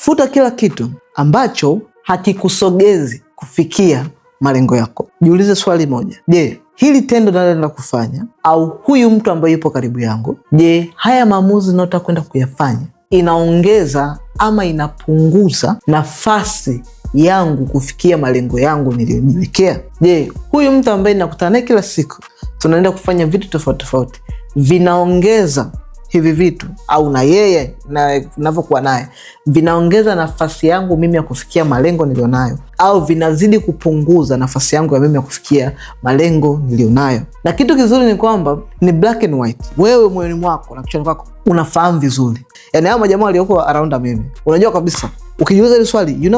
Futa kila kitu ambacho hakikusogezi kufikia malengo yako. Jiulize swali moja. Je, hili tendo naloenda kufanya au huyu mtu ambaye yupo karibu yangu, je, haya maamuzi ninayotaka kwenda kuyafanya inaongeza ama inapunguza nafasi yangu kufikia malengo yangu niliyojiwekea? Je, huyu mtu ambaye ninakutana naye kila siku tunaenda kufanya vitu tofauti tofauti vinaongeza hivi vitu, au na yeye na ninavyokuwa naye vinaongeza nafasi yangu mimi ya kufikia malengo nilionayo, au vinazidi kupunguza nafasi yangu ya mimi ya kufikia malengo nilionayo? Na kitu kizuri ni kwamba ni black and white. Wewe moyoni mwako na kichwani kwako unafahamu vizuri. Yaani hao majamaa walioko around mimi, unajua kabisa ukijiuliza hili swali,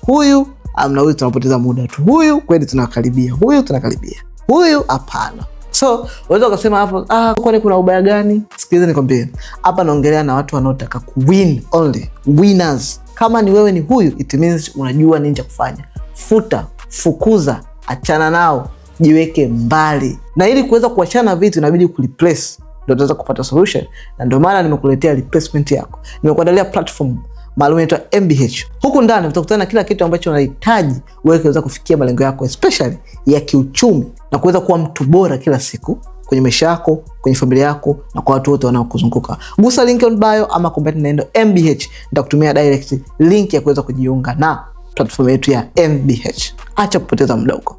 huyu amna, huyu tunapoteza muda tu, huyu kweli tunakaribia, huyu tunakaribia, huyu hapana. So unaweza ukasema hapo, kwani kuna ubaya gani? Sikiliza nikwambie, hapa naongelea na watu wanaotaka kuwin only, winners. Kama ni wewe ni huyu, it means unajua nini cha kufanya. Futa, fukuza, achana nao, jiweke mbali. Na ili kuweza kuachana vitu inabidi kureplace, ndio utaweza kupata solution. Na ndio maana nimekuletea replacement yako. Nimekuandalia platform maalum inaitwa MBH. Huku ndani utakutana na kila kitu ambacho unahitaji wewe kuweza kufikia malengo yako, especially ya kiuchumi, na kuweza kuwa mtu bora kila siku kwenye maisha yako, kwenye familia yako na kwa watu wote wanaokuzunguka. Gusa link on bio ama comment neno MBH, nitakutumia direct link ya kuweza kujiunga na platform yetu ya MBH. Acha kupoteza muda huko.